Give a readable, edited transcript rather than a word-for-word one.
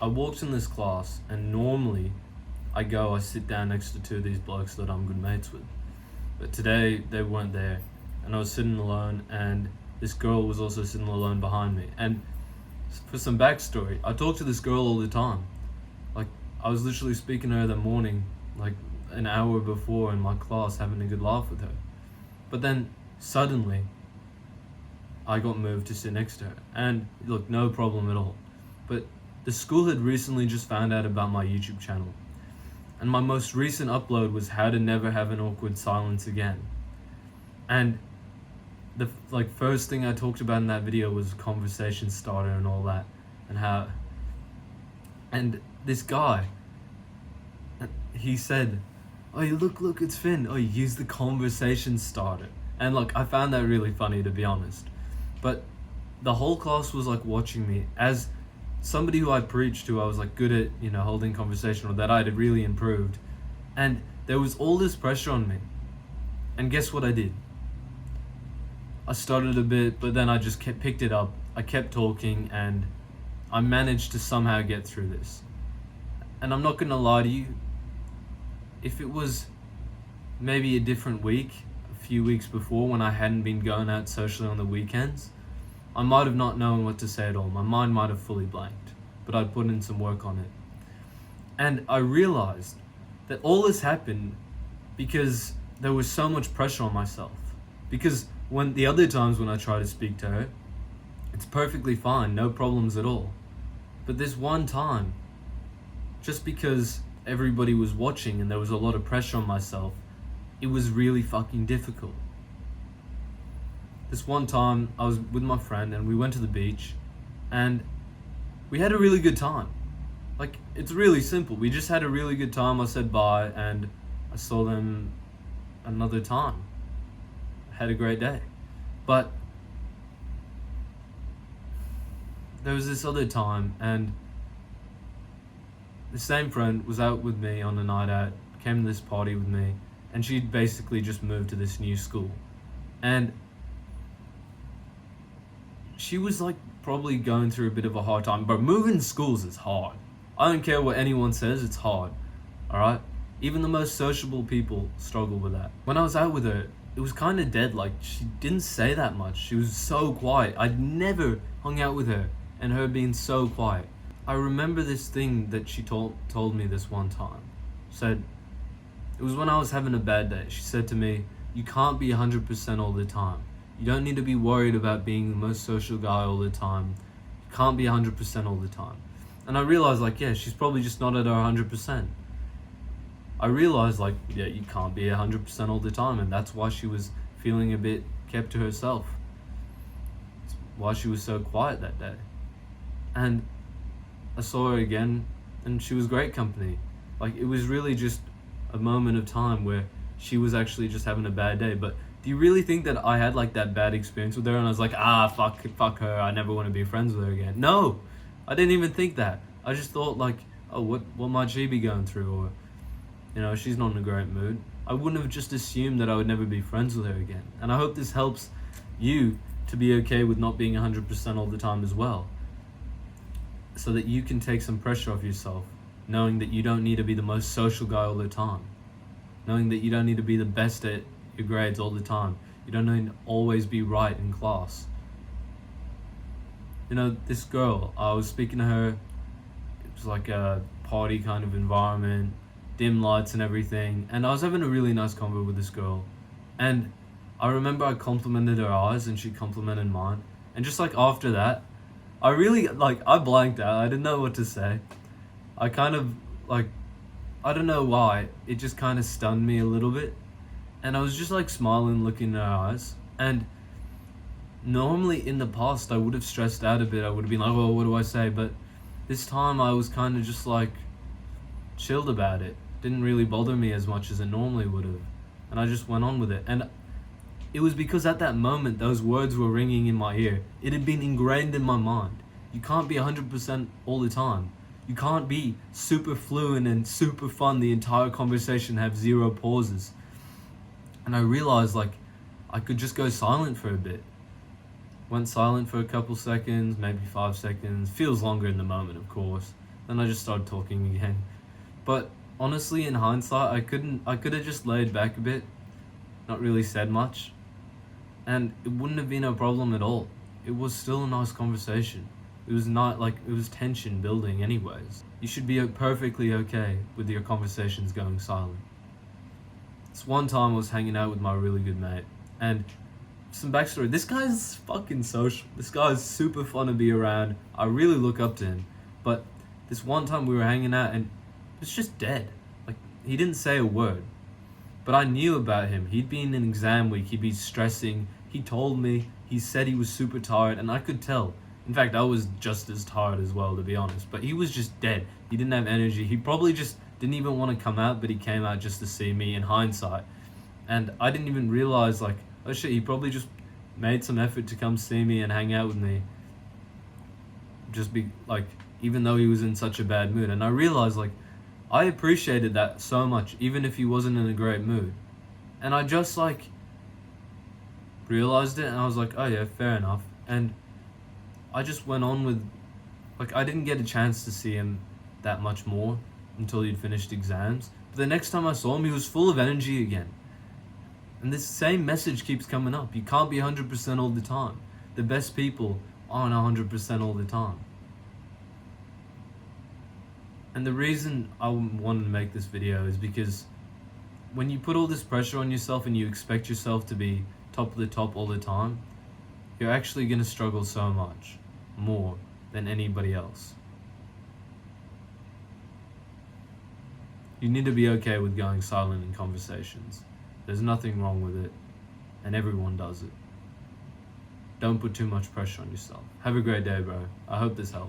I walked in this class, and normally I sit down next to two of these blokes that I'm good mates with. But today they weren't there, and I was sitting alone, and this girl was also sitting alone behind me. And for some backstory, I talk to this girl all the time. Like, I was literally speaking to her that morning, like an hour before in my class, having a good laugh with her. But then suddenly, I got moved to sit next to her. And look, no problem at all. But the school had recently just found out about my YouTube channel. And my most recent upload was how to never have an awkward silence again. And the first thing I talked about in that video was conversation starter and all that, and this guy, he said, "Oh, look, it's Finn. Oh, you used the conversation starter." And look, I found that really funny, to be honest. But the whole class was like watching me as somebody who I preached to. I was like good at, holding conversation, or that I had really improved. And there was all this pressure on me. And guess what I did? I started a bit, but then I just picked it up. I kept talking, and I managed to somehow get through this. And I'm not gonna lie to you, if it was maybe a different week, a few weeks before, when I hadn't been going out socially on the weekends, I might have not known what to say at all. My mind might have fully blanked, but I'd put in some work on it. And I realized that all this happened because there was so much pressure on myself. Because when the other times when I try to speak to her, it's perfectly fine, no problems at all. But this one time, just because everybody was watching and there was a lot of pressure on myself, it was really fucking difficult. This one time, I was with my friend and we went to the beach, and we had a really good time. Like, it's really simple. We just had a really good time. I said bye, and I saw them another time. Had a great day. But there was this other time, and the same friend was out with me on a night out, came to this party with me, and she'd basically just moved to this new school. And she was like probably going through a bit of a hard time. But moving schools is hard. I don't care what anyone says, it's hard. Alright? Even the most sociable people struggle with that. When I was out with her, it was kind of dead. Like, she didn't say that much. She was so quiet. I'd never hung out with her, and her being so quiet. I remember this thing that she told me this one time. Said, it was when I was having a bad day. She said to me, "You can't be 100% all the time. You don't need to be worried about being the most social guy all the time. You can't be 100% all the time." And I realized, yeah, she's probably just not at her 100%. I realized, yeah, you can't be 100% all the time, and that's why she was feeling a bit kept to herself. It's why she was so quiet that day. And I saw her again, and she was great company. It was really just a moment of time where she was actually just having a bad day. But do you really think that I had that bad experience with her, and I was like, fuck her, I never want to be friends with her again? No, I didn't even think that. I just thought oh, what might she be going through, or she's not in a great mood. I wouldn't have just assumed that I would never be friends with her again. And I hope this helps you to be okay with not being 100% all the time as well, so that you can take some pressure off yourself, knowing that you don't need to be the most social guy all the time, knowing that you don't need to be the best at your grades all the time. You don't need to always be right in class. This girl, I was speaking to her, it was like a party kind of environment, dim lights and everything, and I was having a really nice convo with this girl. And I remember I complimented her eyes and she complimented mine, and just after that, I really, I blanked out. I didn't know what to say. I kind of, I don't know why, it just kind of stunned me a little bit. And I was just smiling, looking in her eyes. And normally in the past, I would have stressed out a bit. I would have been like, well, what do I say? But this time I was kind of just chilled about it. Didn't really bother me as much as it normally would have. And I just went on with it. And it was because at that moment, those words were ringing in my ear. It had been ingrained in my mind. You can't be 100% all the time. You can't be super fluent and super fun the entire conversation, have zero pauses. And I realized I could just go silent for a bit. Went silent for a couple seconds, maybe 5 seconds. Feels longer in the moment, of course. Then I just started talking again. But honestly, in hindsight, I could have just laid back a bit, not really said much, and it wouldn't have been a problem at all. It was still a nice conversation. It was not like it was tension building anyways. You should be perfectly okay with your conversations going silent. This one time I was hanging out with my really good mate, and some backstory. This guy's fucking social. This guy's super fun to be around. I really look up to him. But this one time we were hanging out and it's just dead. Like, he didn't say a word. But I knew about him. He'd been in exam week, he'd be stressing. He told me, he said he was super tired, and I could tell. In fact, I was just as tired as well, to be honest. But he was just dead. He didn't have energy. He probably just didn't even want to come out, but he came out just to see me in hindsight. And I didn't even realize, like, oh shit, he probably just made some effort to come see me and hang out with me. Just be, like, even though he was in such a bad mood. And I realized, like, I appreciated that so much, even if he wasn't in a great mood. And I just, like, realized it, and I was like, oh yeah, fair enough. And I just went on with, like, I didn't get a chance to see him that much more until he'd finished exams. But the next time I saw him, he was full of energy again. And this same message keeps coming up. You can't be 100% all the time. The best people aren't 100% all the time. And the reason I wanted to make this video is because when you put all this pressure on yourself and you expect yourself to be top of the top all the time, you're actually going to struggle so much more than anybody else. You need to be okay with going silent in conversations. There's nothing wrong with it, and everyone does it. Don't put too much pressure on yourself. Have a great day, bro. I hope this helps.